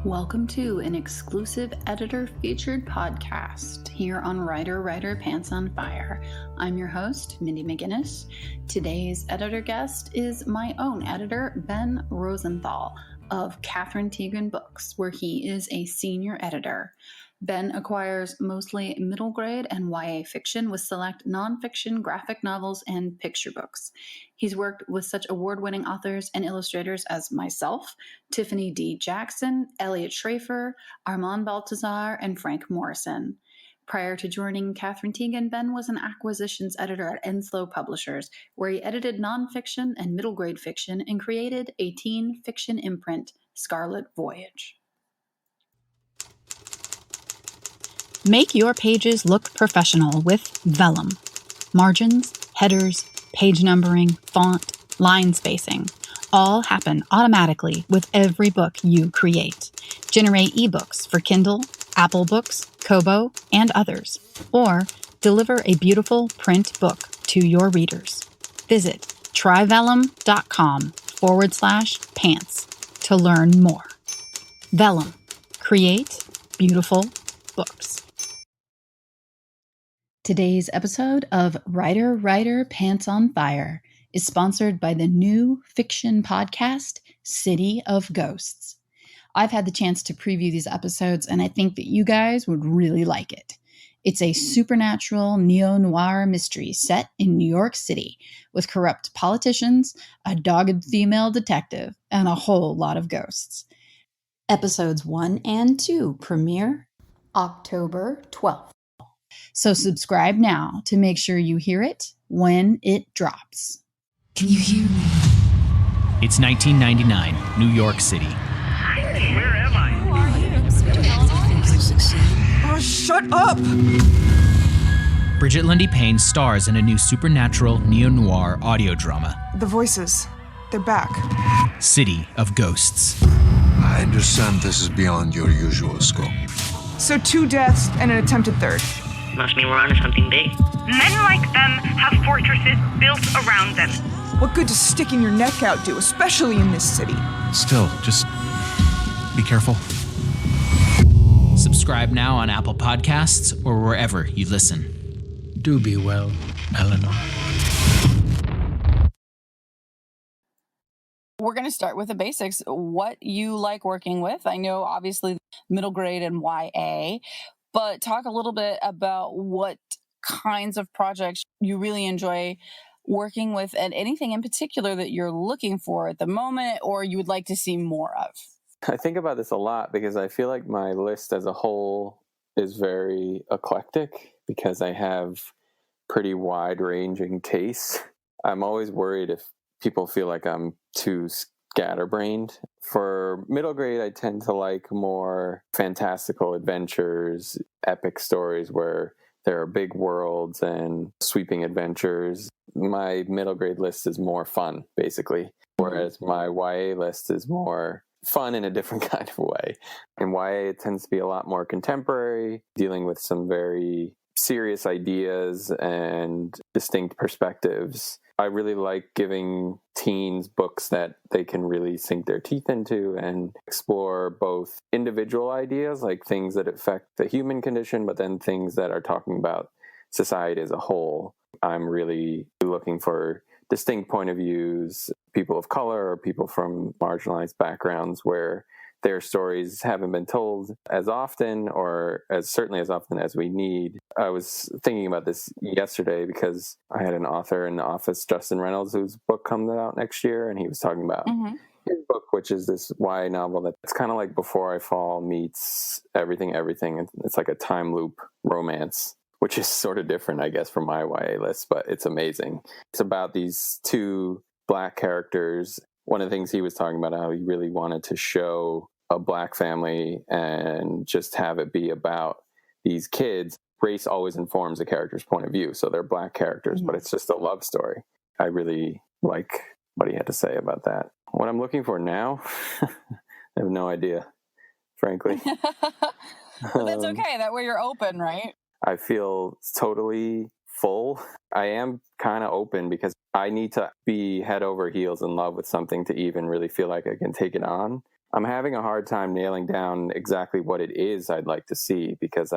Welcome to an exclusive editor-featured podcast here on Writer Pants on Fire. I'm your host, Mindy McGinnis. Today's editor guest is my own editor, Ben Rosenthal of Katherine Tegen Books, where he is a senior editor. Ben acquires mostly middle grade and YA fiction with select nonfiction graphic novels and picture books. He's worked with such award-winning authors and illustrators as myself, Tiffany D. Jackson, Elliot Schrafer, Armand Baltazar, and Frank Morrison. Prior to joining Katherine Tegen, Ben was an acquisitions editor at Enslow Publishers, where he edited nonfiction and middle grade fiction and created a teen fiction imprint, Scarlet Voyage. Make your pages look professional with Vellum. Margins, headers, page numbering, font, line spacing all happen automatically with every book you create. Generate ebooks for Kindle, Apple Books, Kobo, and others, or deliver a beautiful print book to your readers. Visit tryvellum.com/pants to learn more. Vellum. Create beautiful books. Today's episode of Writer Pants on Fire is sponsored by the new fiction podcast, City of Ghosts. I've had the chance to preview these episodes, and I think that you guys would really like it. It's a supernatural neo-noir mystery set in New York City with corrupt politicians, a dogged female detective, and a whole lot of ghosts. Episodes 1 and 2 premiere October 12th. So subscribe now to make sure you hear it when it drops. Can you hear me? It's 1999, New York City. Where am I? Who are you? Oh, shut up! Bridget Lundy Payne stars in a new supernatural neo-noir audio drama, The voices. They're back. City of Ghosts. I understand this is beyond your usual scope. So 2 deaths and an attempted third. Must mean we're onto something big. Men like them have fortresses built around them. What good does sticking your neck out do, especially in this city? Still, just be careful. Subscribe now on Apple Podcasts or wherever you listen. Do be well, Eleanor. We're going to start with the basics. What you like working with. I know, obviously, middle grade and YA, but talk a little bit about what kinds of projects you really enjoy working with and anything in particular that you're looking for at the moment or you would like to see more of. I think about this a lot because I feel like my list as a whole is very eclectic because I have pretty wide-ranging tastes. I'm always worried if people feel like I'm too scatterbrained. For middle grade, I tend to like more fantastical adventures, epic stories where there are big worlds and sweeping adventures. My middle grade list is more fun, basically, whereas my YA list is more fun in a different kind of way. In YA, it tends to be a lot more contemporary, dealing with some very serious ideas and distinct perspectives. I really like giving teens books that they can really sink their teeth into and explore both individual ideas, like things that affect the human condition, but then things that are talking about society as a whole. I'm really looking for distinct point of views, people of color or people from marginalized backgrounds where their stories haven't been told as often or certainly as often as we need. I was thinking about this yesterday because I had an author in the office, Justin Reynolds, whose book comes out next year, and he was talking about his book, which is this YA novel that's kind of like Before I Fall meets Everything. It's like a time loop romance, which is sort of different, I guess, from my YA list, but it's amazing. It's about these 2 Black characters. One of the things he was talking about, how he really wanted to show a Black family and just have it be about these kids. Race always informs a character's point of view, so they're Black characters, but it's just a love story. I really like what he had to say about that. What I'm looking for now, I have no idea, frankly. But that's okay. That way you're open, right? I feel totally full. I am kind of open because I need to be head over heels in love with something to even really feel like I can take it on. I'm having a hard time nailing down exactly what it is I'd like to see, because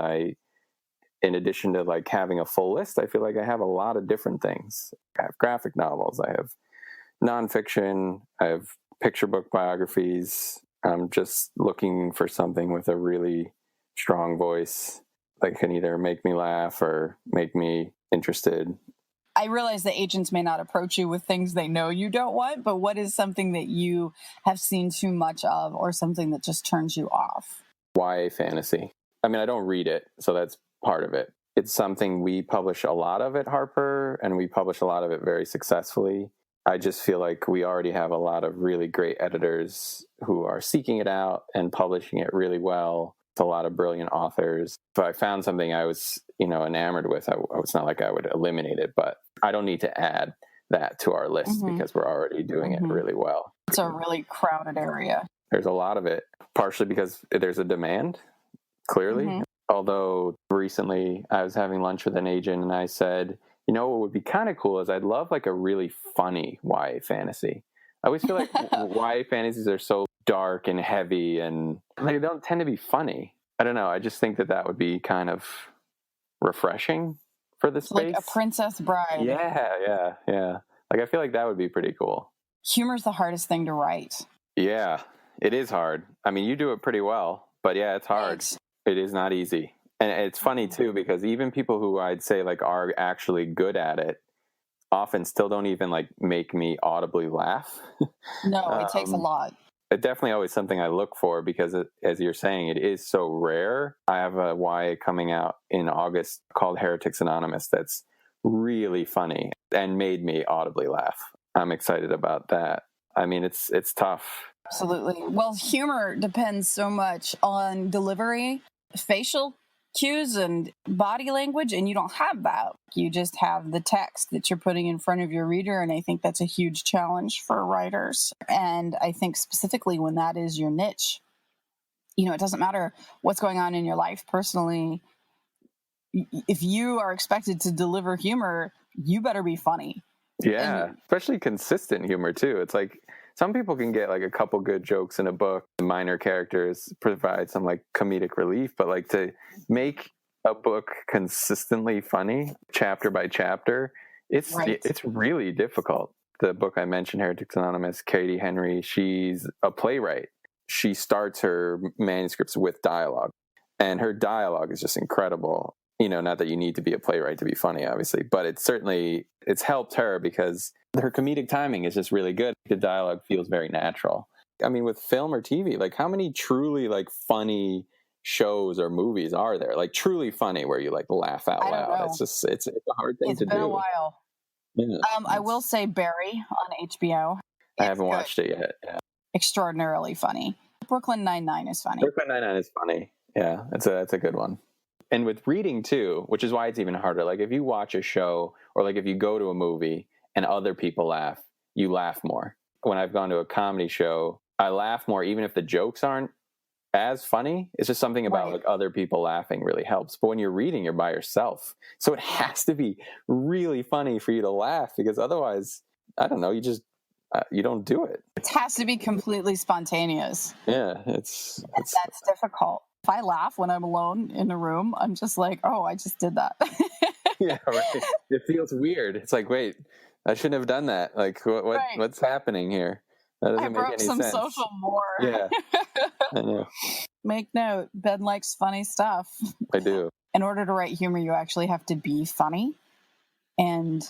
in addition to like having a full list, I feel like I have a lot of different things. I have graphic novels, I have nonfiction, I have picture book biographies. I'm just looking for something with a really strong voice that can either make me laugh or make me interested. I realize that agents may not approach you with things they know you don't want, but what is something that you have seen too much of, or something that just turns you off? YA fantasy. I mean, I don't read it, so that's part of it. It's something we publish a lot of at Harper, and we publish a lot of it very successfully. I just feel like we already have a lot of really great editors who are seeking it out and publishing it really well. It's a lot of brilliant authors. If I found something I was, enamored with, it's not like I would eliminate it, but I don't need to add that to our list because we're already doing it really well. It's a really crowded area. There's a lot of it, partially because there's a demand, clearly. Although recently I was having lunch with an agent and I said, what would be kind of cool is I'd love like a really funny YA fantasy. I always feel like YA fantasies are so dark and heavy and they don't tend to be funny. I don't know. I just think that would be kind of refreshing for the space. Like a Princess Bride. Yeah. Like I feel like that would be pretty cool. Humor's the hardest thing to write. Yeah, it is hard. I mean, you do it pretty well, but yeah, it's hard. It is not easy. And it's funny too, because even people who I'd say like are actually good at it often still don't even like make me audibly laugh. No, it takes a lot. It's definitely always something I look for because, as you're saying, it is so rare. I have a YA coming out in August called Heretics Anonymous that's really funny and made me audibly laugh. I'm excited about that. I mean, it's tough. Absolutely. Well, humor depends so much on delivery, facial cues and body language, and you don't have that. You just have the text that you're putting in front of your reader, and I think that's a huge challenge for writers. And I think specifically when that is your niche, it doesn't matter what's going on in your life personally. If you are expected to deliver humor, you better be funny. Yeah, especially consistent humor too. It's like some people can get like a couple good jokes in a book. The minor characters provide some like comedic relief, but like to make a book consistently funny, chapter by chapter, it's really difficult. The book I mentioned, Heretics Anonymous, Katie Henry, she's a playwright. She starts her manuscripts with dialogue, and her dialogue is just incredible. Not that you need to be a playwright to be funny, obviously, but it's helped her because her comedic timing is just really good. The dialogue feels very natural. I mean, with film or TV, like how many truly like funny shows or movies are there? Like truly funny where you like laugh out loud. It's a hard thing to do. It's been a while. Yeah. I will say Barry on HBO. I haven't watched it yet. Yeah. Extraordinarily funny. Brooklyn Nine-Nine is funny. Brooklyn Nine-Nine is funny. Yeah, that's a good one. And with reading too, which is why it's even harder. Like if you watch a show or like if you go to a movie and other people laugh, you laugh more. When I've gone to a comedy show, I laugh more even if the jokes aren't as funny. It's just something about like other people laughing really helps. But when you're reading, you're by yourself. So it has to be really funny for you to laugh because otherwise, I don't know, you just you don't do it. It has to be completely spontaneous. Yeah, that's difficult. If I laugh when I'm alone in a room, I'm just like, oh, I just did that. Yeah, right. It feels weird. It's like, wait, I shouldn't have done that. Like, what's happening here? That doesn't make any sense. I broke some social more. Yeah, I know. Make note, Ben likes funny stuff. I do. In order to write humor, you actually have to be funny, and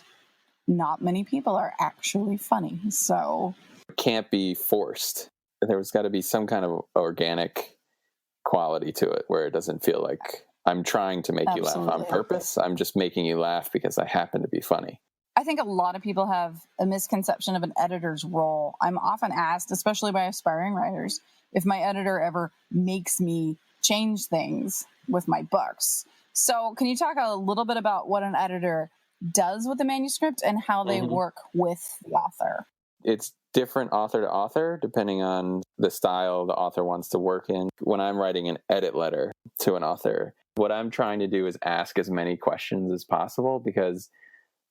not many people are actually funny. So it can't be forced. There's got to be some kind of organic quality to it where it doesn't feel like I'm trying to make you laugh on purpose. I'm just making you laugh because I happen to be funny. I think a lot of people have a misconception of an editor's role. I'm often asked, especially by aspiring writers, if my editor ever makes me change things with my books. So can you talk a little bit about what an editor does with the manuscript and how they work with the author? It's different author to author, depending on the style the author wants to work in. When I'm writing an edit letter to an author, what I'm trying to do is ask as many questions as possible, because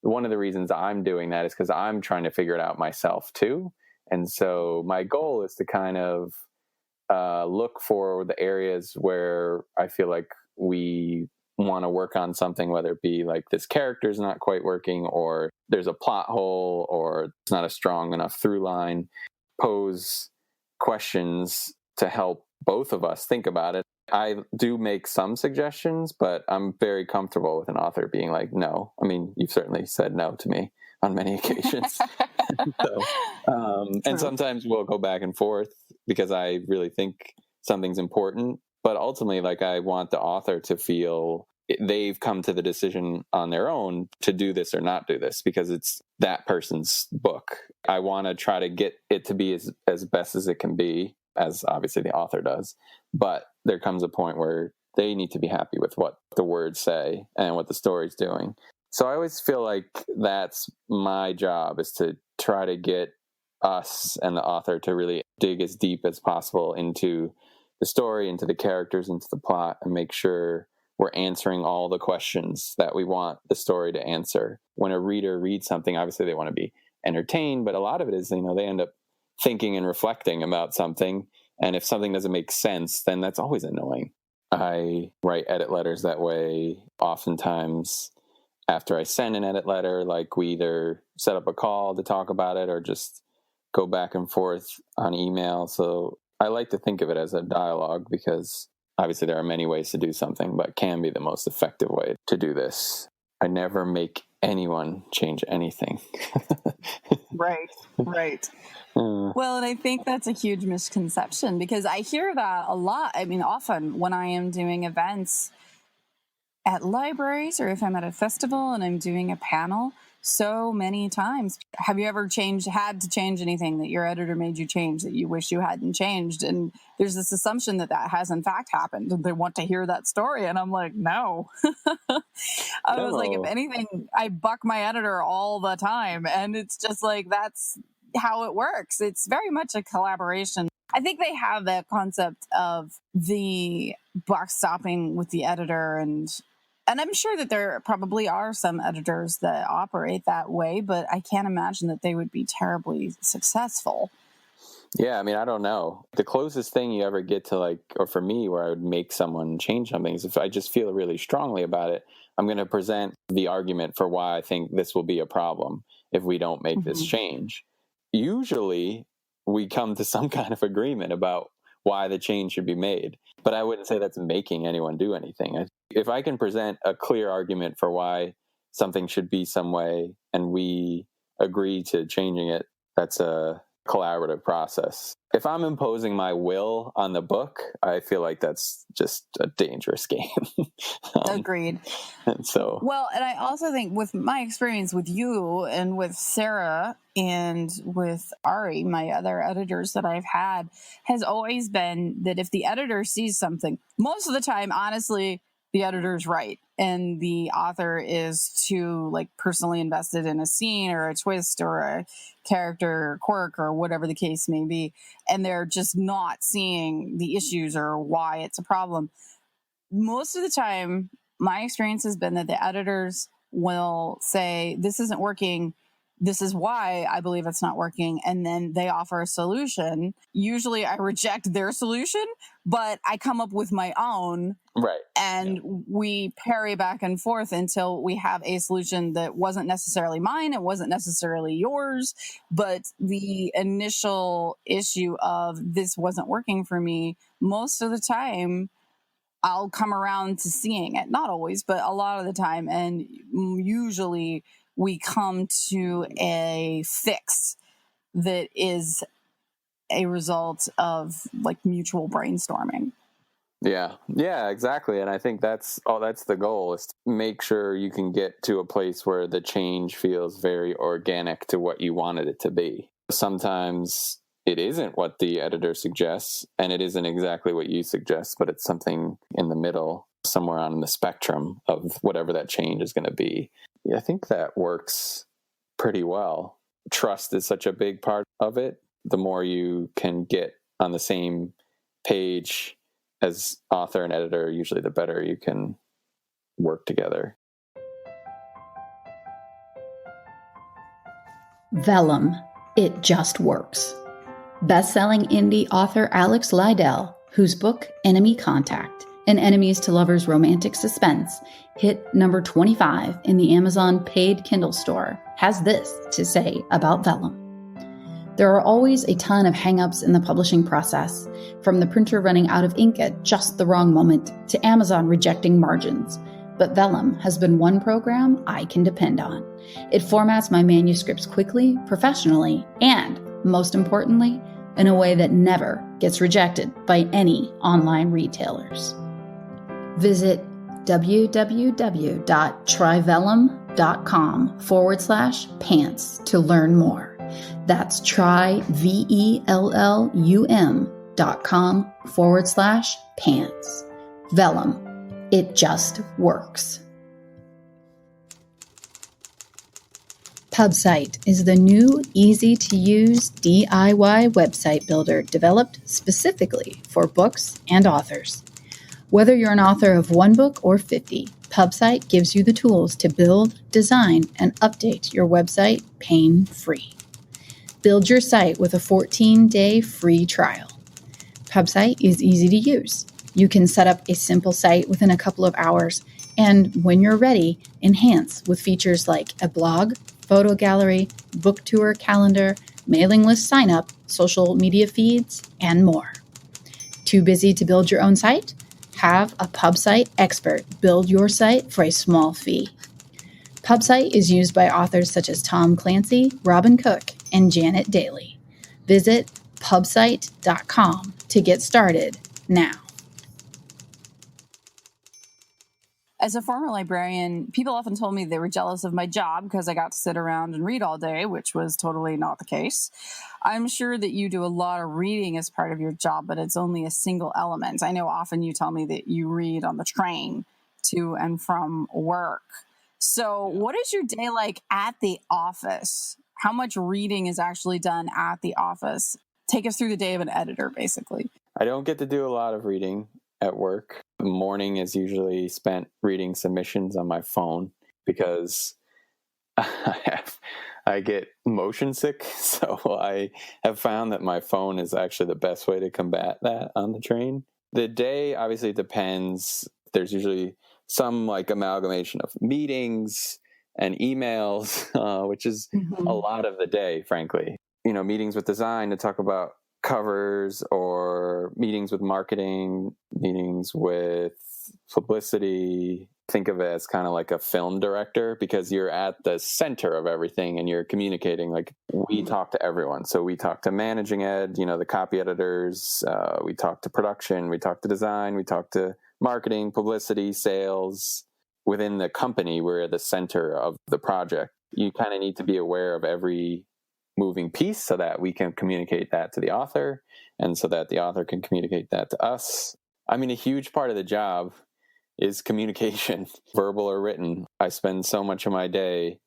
one of the reasons I'm doing that is because I'm trying to figure it out myself too. And so my goal is to kind of look for the areas where I feel like we want to work on something, whether it be like this character's not quite working, or there's a plot hole, or it's not a strong enough through line. Pose questions to help both of us think about it. I do make some suggestions, but I'm very comfortable with an author being like, no. I mean, you've certainly said no to me on many occasions. And sometimes we'll go back and forth because I really think something's important. But ultimately, like, I want the author to feel they've come to the decision on their own to do this or not do this, because it's that person's book. I want to try to get it to be as best as it can be, as obviously the author does. But there comes a point where they need to be happy with what the words say and what the story's doing. So I always feel like that's my job, is to try to get us and the author to really dig as deep as possible into the story, into the characters, into the plot, and make sure we're answering all the questions that we want the story to answer. When a reader reads something, obviously they want to be entertained, but a lot of it is, they end up thinking and reflecting about something. And if something doesn't make sense, then that's always annoying. I write edit letters that way. Oftentimes, after I send an edit letter, like, we either set up a call to talk about it or just go back and forth on email. So I like to think of it as a dialogue, because obviously there are many ways to do something, but can be the most effective way to do this. I never make anyone change anything. Right. Well, and I think that's a huge misconception, because I hear that a lot. I mean, often when I am doing events at libraries, or if I'm at a festival and I'm doing a panel, so many times, have you ever had to change anything that your editor made you change that you wish you hadn't changed? And there's this assumption that has in fact happened, and they want to hear that story. And I'm like, no. I was like, if anything, I buck my editor all the time. And it's just like, that's how it works. It's very much a collaboration. I think they have that concept of the buck stopping with the editor, and I'm sure that there probably are some editors that operate that way, but I can't imagine that they would be terribly successful. Yeah, I mean, I don't know. The closest thing you ever get to, like, or for me, where I would make someone change something, is if I just feel really strongly about it, I'm going to present the argument for why I think this will be a problem if we don't make this change. Usually, we come to some kind of agreement about why the change should be made. But I wouldn't say that's making anyone do anything. If I can present a clear argument for why something should be some way, and we agree to changing it, that's a collaborative process. If I'm imposing my will on the book, I feel like that's just a dangerous game. Agreed. And so, well, and I also think, with my experience with you and with Sarah and with Ari, my other editors that I've had, has always been that if the editor sees something, most of the time, honestly, the editor's right, and the author is too, like, personally invested in a scene or a twist or a character quirk or whatever the case may be, and they're just not seeing the issues or why it's a problem. Most of the time, my experience has been that the editors will say, this isn't working, this is why I believe it's not working, and then they offer a solution. Usually I reject their solution, but I come up with my own. Right. And we parry back and forth until we have a solution that wasn't necessarily mine, it wasn't necessarily yours, but the initial issue of this wasn't working for me, most of the time I'll come around to seeing it. Not always, but a lot of the time. And usually we come to a fix that is a result of, like, mutual brainstorming. Yeah, exactly. And I think that's the goal, is to make sure you can get to a place where the change feels very organic to what you wanted it to be. Sometimes it isn't what the editor suggests, and it isn't exactly what you suggest, but it's something in the middle, somewhere on the spectrum of whatever that change is going to be. Yeah, I think that works pretty well. Trust is such a big part of it. The more you can get on the same page as author and editor, usually the better you can work together. Vellum. It just works. Best-selling indie author Alex Lydell, whose book Enemy Contact, an enemies to lovers romantic suspense, hit number 25 in the Amazon paid Kindle store, has this to say about Vellum. There are always a ton of hangups in the publishing process, from the printer running out of ink at just the wrong moment to Amazon rejecting margins. But Vellum has been one program I can depend on. It formats my manuscripts quickly, professionally, and, most importantly, in a way that never gets rejected by any online retailers. Visit www.tryvellum.com/pants to learn more. That's tryvellum.com/pants. Vellum. It just works. PubSite is the new, easy-to-use DIY website builder developed specifically for books and authors. Whether you're an author of one book or 50, PubSite gives you the tools to build, design, and update your website pain-free. Build your site with a 14-day free trial. PubSite is easy to use. You can set up a simple site within a couple of hours, and when you're ready, enhance with features like a blog, photo gallery, book tour calendar, mailing list sign-up, social media feeds, and more. Too busy to build your own site? Have a PubSite expert build your site for a small fee. PubSite is used by authors such as Tom Clancy, Robin Cook, and Janet Daly. Visit pubsite.com to get started now. As a former librarian, people often told me they were jealous of my job because I got to sit around and read all day, which was totally not the case. I'm sure that you do a lot of reading as part of your job, but it's only a single element. I know often you tell me that you read on the train to and from work. So what is your day like at the office? How much reading is actually done at the office? Take us through the day of an editor, basically. I don't get to do a lot of reading at work. The morning is usually spent reading submissions on my phone because I get motion sick. So I have found that my phone is actually the best way to combat that on the train. The day obviously depends. There's usually some like amalgamation of meetings and emails, which is a lot of the day, frankly. Meetings with design to talk about covers, or meetings with marketing, meetings with publicity. Think of it as kind of like a film director, because you're at the center of everything and you're communicating. Like, we talk to everyone. So we talk to managing ed, the copy editors, we talk to production, we talk to design, we talk to marketing, publicity, sales. Within the company, we're at the center of the project. You kind of need to be aware of every moving piece so that we can communicate that to the author, and so that the author can communicate that to us. I mean, a huge part of the job is communication, verbal or written. I spend so much of my day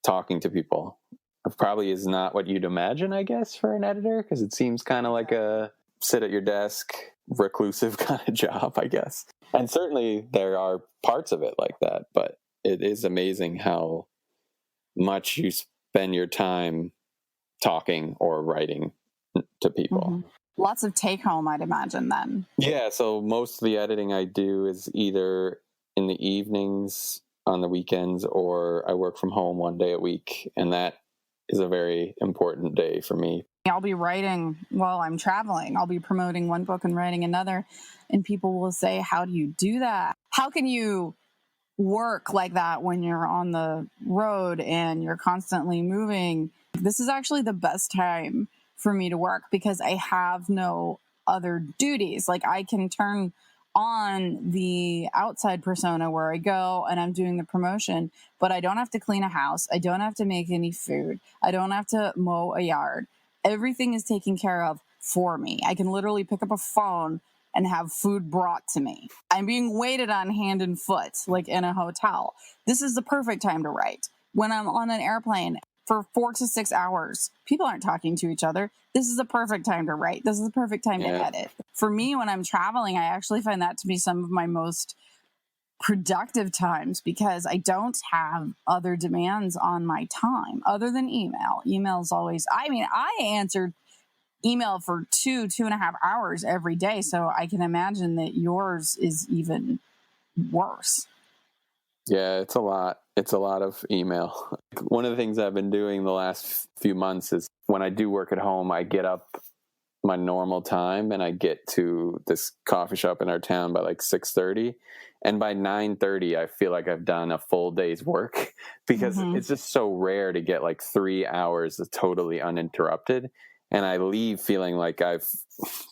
talking to people. It probably is not what you'd imagine, I guess, for an editor, because it seems kind of like a sit at your desk, reclusive kind of job, I guess. And certainly there are parts of it like that, but it is amazing how much you spend your time talking or writing to people. Lots of take home, I'd imagine, then. Yeah, so most of the editing I do is either in the evenings, on the weekends, or I work from home one day a week, and that is a very important day for me. I'll be writing while I'm traveling. I'll be promoting one book and writing another, and people will say, how do you do that? How can you work like that when you're on the road and you're constantly moving? This is actually the best time for me to work because I have no other duties. Like, I can turn on the outside persona where I go and I'm doing the promotion, but I don't have to clean a house. I don't have to make any food. I don't have to mow a yard. Everything is taken care of for me. I can literally pick up a phone and have food brought to me. I'm being waited on hand and foot, like in a hotel. This is the perfect time to write. When I'm on an airplane for 4 to 6 hours, people aren't talking to each other. This is the perfect time to write. This is the perfect time to edit. For me, when I'm traveling, I actually find that to be some of my most productive times because I don't have other demands on my time other than email. Email's always, I answered email for 2.5 hours every day. So I can imagine that yours is even worse. Yeah, it's a lot. It's a lot of email. One of the things I've been doing the last few months is when I do work at home, I get up my normal time and I get to this coffee shop in our town by like 6:30. And by 9:30, I feel like I've done a full day's work because it's just so rare to get like 3 hours of totally uninterrupted. And I leave feeling like I've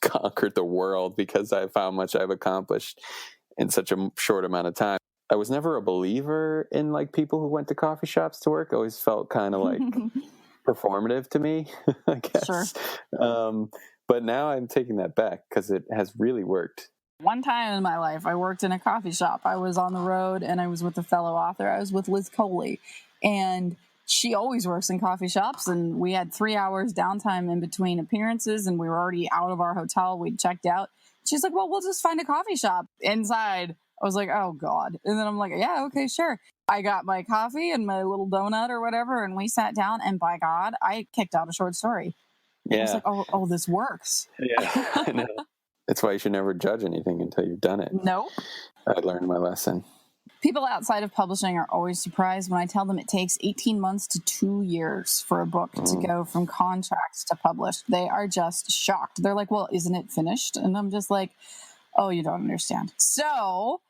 conquered the world because of how much I've accomplished in such a short amount of time. I was never a believer in like people who went to coffee shops to work. I always felt kind of like performative to me, I guess. Sure. But now I'm taking that back because it has really worked. One time in my life, I worked in a coffee shop. I was on the road and I was with a fellow author. I was with Liz Coley, and she always works in coffee shops. And we had 3 hours downtime in between appearances, and we were already out of our hotel. We'd checked out. She's like, well, we'll just find a coffee shop inside. I was like, oh, God. And then I'm like, yeah, okay, sure. I got my coffee and my little donut or whatever, and we sat down, and by God, I kicked out a short story. Yeah. I was like, oh, this works. Yeah, I know. That's why you should never judge anything until you've done it. Nope. I learned my lesson. People outside of publishing are always surprised when I tell them it takes 18 months to 2 years for a book to go from contracts to published. They are just shocked. They're like, well, isn't it finished? And I'm just like, oh, you don't understand. So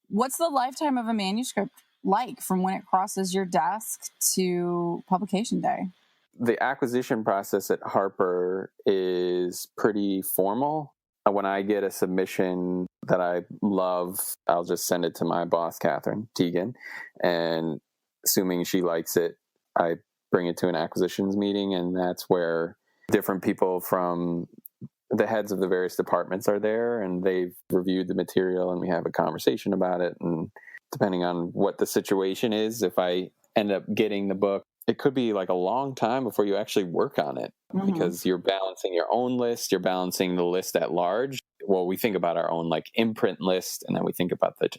what's the lifetime of a manuscript like from when it crosses your desk to publication day? The acquisition process at Harper is pretty formal. When I get a submission that I love, I'll just send it to my boss, Katherine, Tegen, and assuming she likes it, I bring it to an acquisitions meeting, and that's where different people from the heads of the various departments are there, and they've reviewed the material, and we have a conversation about it. And depending on what the situation is, if I end up getting the book, it could be like a long time before you actually work on it because you're balancing your own list, you're balancing the list at large. Well, we think about our own like imprint list, and then we think about the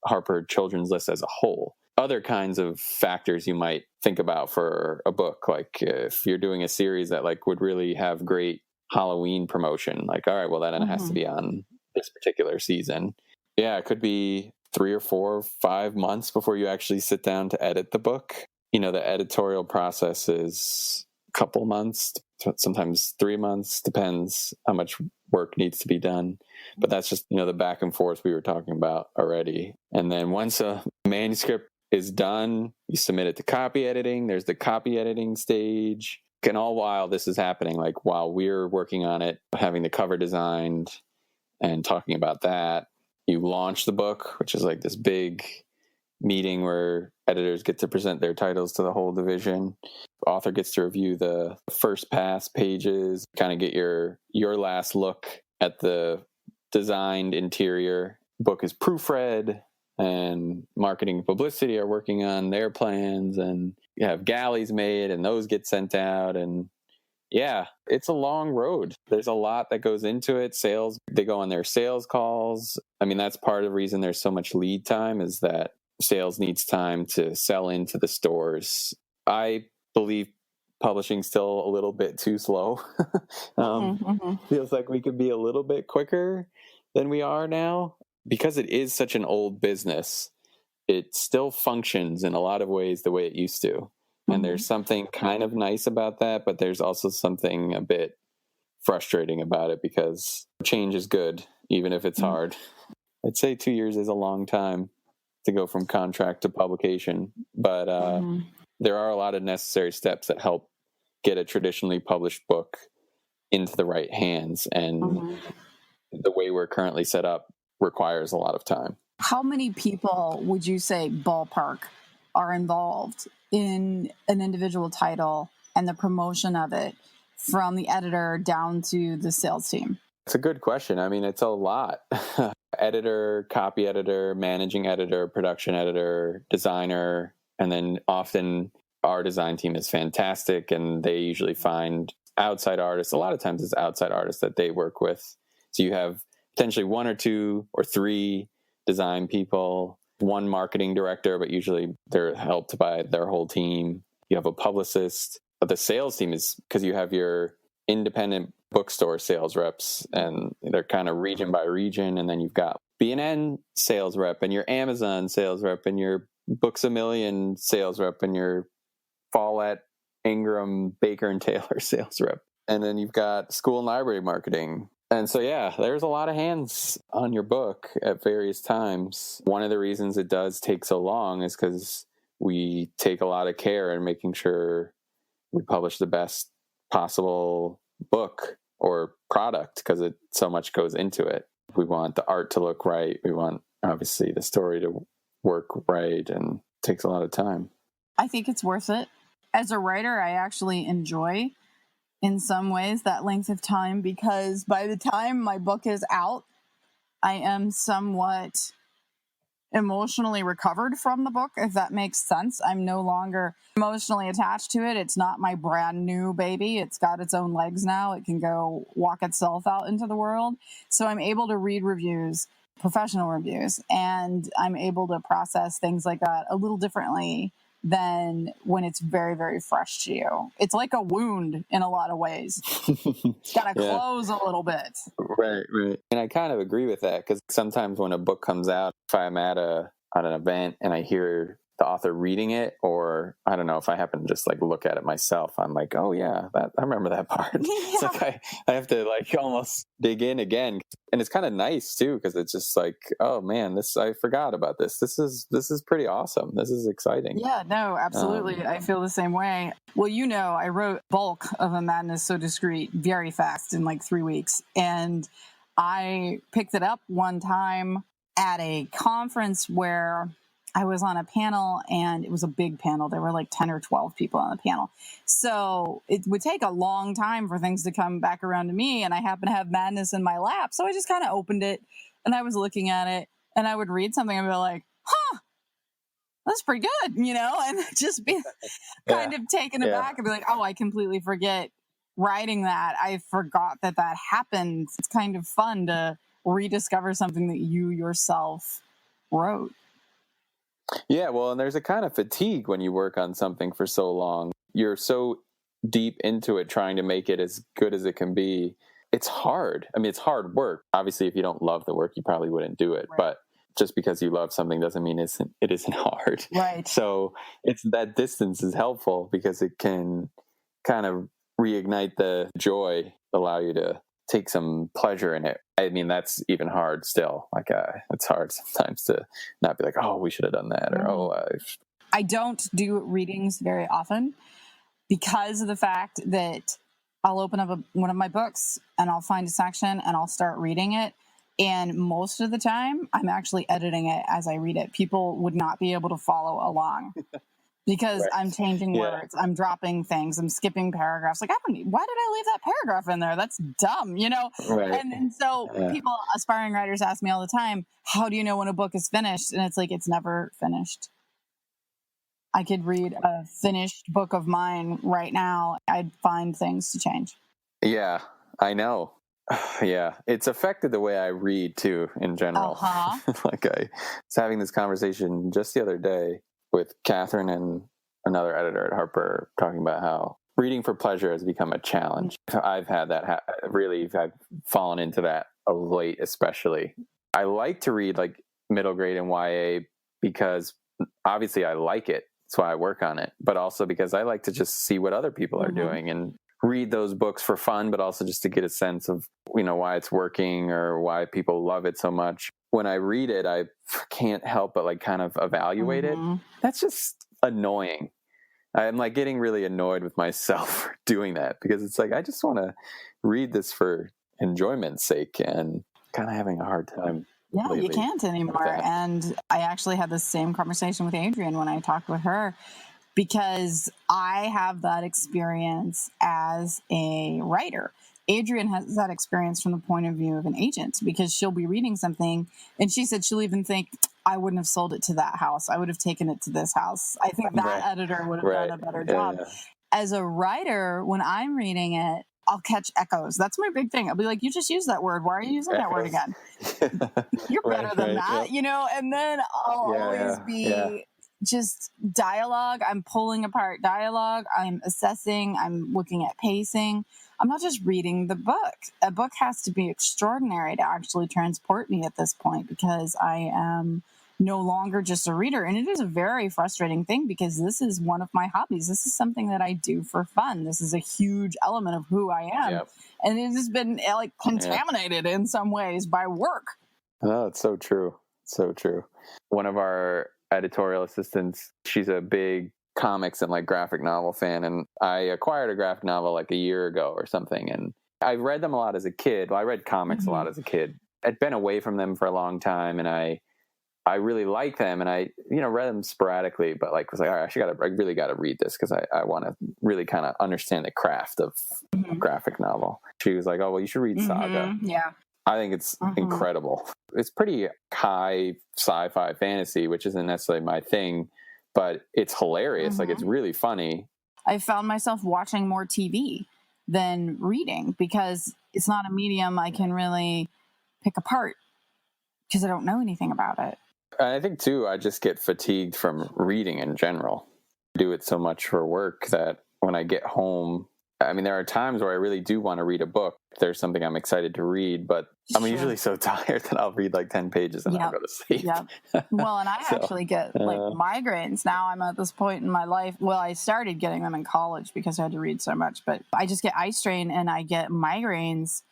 Harper children's list as a whole. Other kinds of factors you might think about for a book, like if you're doing a series that like would really have great Halloween promotion, like, all right, well, that has to be on this particular season. Yeah, it could be 3 or 4 or 5 months before you actually sit down to edit the book. You know, the editorial process is a couple months, sometimes 3 months, depends how much work needs to be done. But that's just, you know, the back and forth we were talking about already. And then once a manuscript is done, you submit it to copy editing. There's the copy editing stage. And all while this is happening, like while we're working on it, having the cover designed and talking about that, you launch the book, which is like this big meeting where editors get to present their titles to the whole division. The author gets to review the first pass pages, kind of get your last look at the designed interior. Book is proofread, and marketing and publicity are working on their plans, and you have galleys made, and those get sent out. And yeah, it's a long road. There's a lot that goes into it. Sales, they go on their sales calls. I mean, that's part of the reason there's so much lead time, is that sales needs time to sell into the stores. I believe publishing's still a little bit too slow. Feels like we could be a little bit quicker than we are now. Because it is such an old business, it still functions in a lot of ways the way it used to. And there's something kind of nice about that, but there's also something a bit frustrating about it because change is good, even if it's hard. I'd say 2 years is a long time to go from contract to publication, but there are a lot of necessary steps that help get a traditionally published book into the right hands. And the way we're currently set up requires a lot of time. How many people would you say, ballpark, are involved in an individual title and the promotion of it, from the editor down to the sales team? It's a good question. I mean, it's a lot. Editor, copy editor, managing editor, production editor, designer, and then often our design team is fantastic, and they usually find outside artists. A lot of times it's outside artists that they work with. So you have potentially 1 or 2 or 3 design people, 1 marketing director, but usually they're helped by their whole team. You have a publicist. But the sales team is, because you have your independent bookstore sales reps, and they're kind of region by region. And then you've got B&N sales rep and your Amazon sales rep and your Books A Million sales rep and your Follett, Ingram, Baker and Taylor sales rep. And then you've got school and library marketing. And so, yeah, there's a lot of hands on your book at various times. One of the reasons it does take so long is because we take a lot of care in making sure we publish the best possible book or product, because so much goes into it. We want the art to look right. We want, obviously, the story to work right, and it takes a lot of time. I think it's worth it. As a writer, I actually enjoy, in some ways, that length of time, because by the time my book is out, I am somewhat emotionally recovered from the book, if that makes sense. I'm no longer emotionally attached to it. It's not my brand new baby. It's got its own legs now. It can go walk itself out into the world. So I'm able to read reviews, professional reviews, and I'm able to process things like that a little differently than when it's very, very fresh to you. It's like a wound in a lot of ways. It's got to close a little bit. Right. And I kind of agree with that, because sometimes when a book comes out, if I'm at an event and I hear the author reading it, or I don't know, if I happen to just like look at it myself, I'm like, oh yeah, I remember that part. Yeah. It's like I have to like almost dig in again. And it's kind of nice too, because it's just like, oh man, I forgot about this. This is pretty awesome. This is exciting. Yeah, no, absolutely. I feel the same way. Well, I wrote bulk of A Madness So Discreet very fast in like 3 weeks. And I picked it up one time at a conference where I was on a panel, and it was a big panel. There were like 10 or 12 people on the panel. So it would take a long time for things to come back around to me. And I happened to have Madness in my lap. So I just kind of opened it, and I was looking at it, and I would read something and be like, that's pretty good, and just be kind of taken aback and be like, oh, I completely forget writing that. I forgot that happened. It's kind of fun to rediscover something that you yourself wrote. Yeah, well, and there's a kind of fatigue when you work on something for so long. You're so deep into it, trying to make it as good as it can be. It's hard. I mean, it's hard work. Obviously, if you don't love the work, you probably wouldn't do it. Right. But just because you love something doesn't mean it isn't hard. Right. So it's that distance is helpful, because it can kind of reignite the joy, allow you to take some pleasure in it. I mean, that's even hard still. Like, it's hard sometimes to not be like, oh, we should have done that. Or, I don't do readings very often, because of the fact that I'll open up one of my books and I'll find a section and I'll start reading it. And most of the time, I'm actually editing it as I read it. People would not be able to follow along. Because right. I'm changing words, I'm dropping things, I'm skipping paragraphs. Like, why did I leave that paragraph in there? That's dumb, Right. And so people, aspiring writers, ask me all the time, how do you know when a book is finished? And it's like, it's never finished. I could read a finished book of mine right now. I'd find things to change. Yeah, I know. Yeah, it's affected the way I read too, in general. Like, I was having this conversation just the other day with Katherine and another editor at Harper, talking about how reading for pleasure has become a challenge. I've had that I've fallen into that of late, especially. I like to read like middle grade and YA because obviously I like it. That's why I work on it. But also because I like to just see what other people are doing and read those books for fun, but also just to get a sense of, why it's working or why people love it so much. When I read it, I can't help but like kind of evaluate it. That's just annoying. I'm like getting really annoyed with myself for doing that, because it's like, I just want to read this for enjoyment's sake, and kind of having a hard time. Yeah, you can't anymore. And I actually had the same conversation with Adrienne when I talked with her, because I have that experience as a writer. Adrienne has that experience from the point of view of an agent, because she'll be reading something and she said she'll even think, I wouldn't have sold it to that house. I would have taken it to this house. I think that editor would have done a better job. As a writer, when I'm reading it, I'll catch echoes. That's my big thing. I'll be like, you just used that word. Why are you using that word again? You're better than that, And then I'll always be just dialogue. I'm pulling apart dialogue. I'm assessing. I'm looking at pacing. I'm not just reading the book. A book has to be extraordinary to actually transport me at this point, because I am no longer just a reader. And it is a very frustrating thing, because this is one of my hobbies. This is something that I do for fun. This is a huge element of who I am. Yep. And it has been like contaminated in some ways by work. Oh, it's so true. So true. One of our editorial assistants, she's a big comics and like graphic novel fan. And I acquired a graphic novel like a year ago or something. And I read them a lot as a kid. Well, I read comics a lot as a kid. I'd been away from them for a long time, and I really like them, and I, read them sporadically, but like was like, all right, I really got to read this, because I want to really kind of understand the craft of graphic novel. She was like, oh, well, you should read Saga. Yeah. I think it's incredible. It's pretty high sci-fi fantasy, which isn't necessarily my thing, but it's hilarious. Like, it's really funny. I found myself watching more TV than reading, because it's not a medium I can really pick apart, because I don't know anything about it. I think, too, I just get fatigued from reading in general. I do it so much for work that when I get home, I mean, there are times where I really do want to read a book. There's something I'm excited to read, but I'm usually so tired that I'll read like 10 pages and I'll go to sleep. Well, and I actually get like migraines. Now I'm at this point in my life. Well, I started getting them in college because I had to read so much, but I just get eye strain and I get migraines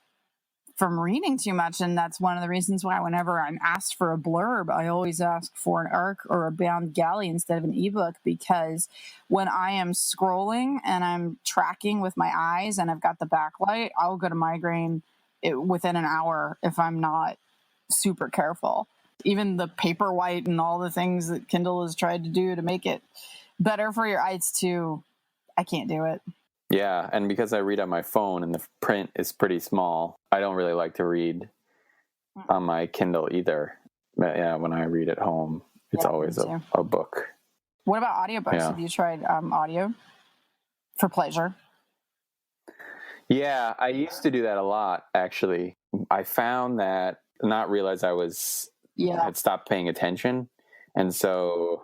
from reading too much. And that's one of the reasons why whenever I'm asked for a blurb, I always ask for an ARC or a bound galley instead of an ebook, because when I am scrolling and I'm tracking with my eyes and I've got the backlight, I'll go to migraine within an hour if I'm not super careful. Even the Paperwhite and all the things that Kindle has tried to do to make it better for your eyes too, I can't do it. Yeah, and because I read on my phone and the print is pretty small, I don't really like to read on my Kindle either. But yeah, when I read at home, it's always a book. What about audiobooks? Yeah. Have you tried audio for pleasure? Yeah, I used to do that a lot, actually. I found that, not realize I had stopped paying attention. And so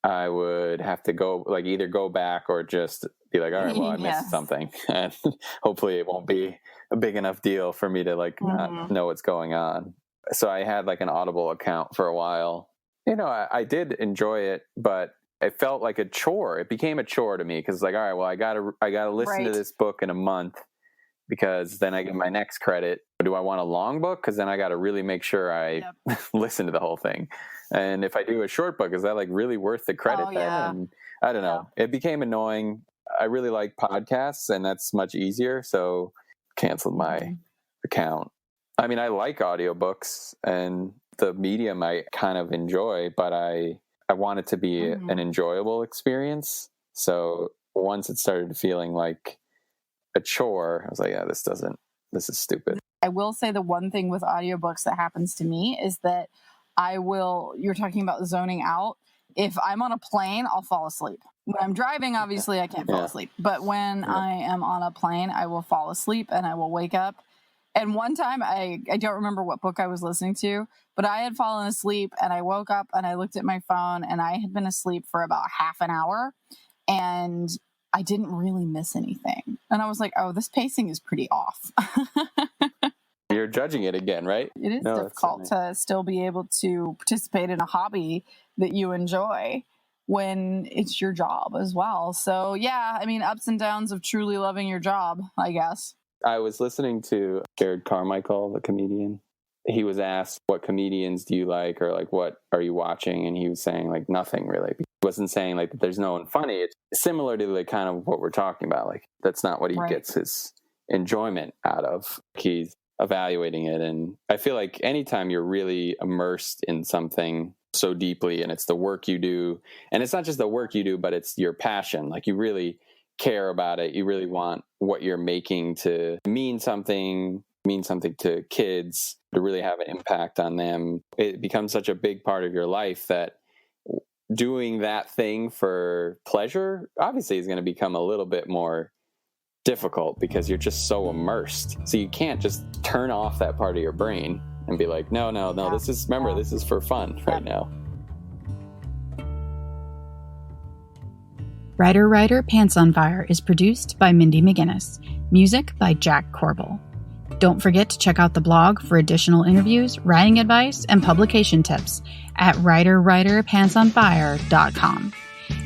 I would have to go, like, either go back or just be like, all right, well, I missed something. And hopefully it won't be a big enough deal for me to like not know what's going on. So I had like an Audible account for a while. I did enjoy it, but it felt like a chore. It became a chore to me, because like, all right, well, I gotta listen to this book in a month, because then I get my next credit. Do I want a long book? Because then I got to really make sure I listen to the whole thing. And if I do a short book, is that like really worth the credit then? And I don't know. It became annoying. I really like podcasts, and that's much easier. So canceled my account. I mean, I like audiobooks, and the medium I kind of enjoy, but I want it to be an enjoyable experience. So once it started feeling like a chore, I was like, this is stupid. I will say the one thing with audiobooks that happens to me is that you're talking about zoning out. If I'm on a plane, I'll fall asleep. When I'm driving, obviously I can't fall asleep. But when I am on a plane, I will fall asleep and I will wake up. And one time, I don't remember what book I was listening to, but I had fallen asleep and I woke up and I looked at my phone and I had been asleep for about half an hour and I didn't really miss anything. And I was like, oh, this pacing is pretty off. You're judging it again, right? It is difficult to still be able to participate in a hobby that you enjoy when it's your job as well. So yeah, I mean, ups and downs of truly loving your job, I guess. I was listening to Jared Carmichael, the comedian. He was asked, what comedians do you like, or like, what are you watching? And he was saying like nothing really. He wasn't saying like that there's no one funny. It's similar to like kind of what we're talking about. Like that's not what he gets his enjoyment out of. He's evaluating it. And I feel like anytime you're really immersed in something so deeply, and it's the work you do, and it's not just the work you do, but it's your passion. Like you really care about it. You really want what you're making to mean something to kids, to really have an impact on them. It becomes such a big part of your life that doing that thing for pleasure obviously is going to become a little bit more difficult, because you're just so immersed. So you can't just turn off that part of your brain and be like, no, this is for fun right now. Writer Pants on Fire is produced by Mindy McGinnis. Music by Jack Corbel. Don't forget to check out the blog for additional interviews, writing advice, and publication tips at writerpantsonfire.com.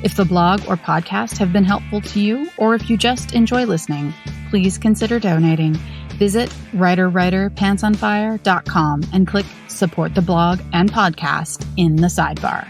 If the blog or podcast have been helpful to you, or if you just enjoy listening, please consider donating. Visit writerpantsonfire.com and click Support the Blog and Podcast in the sidebar.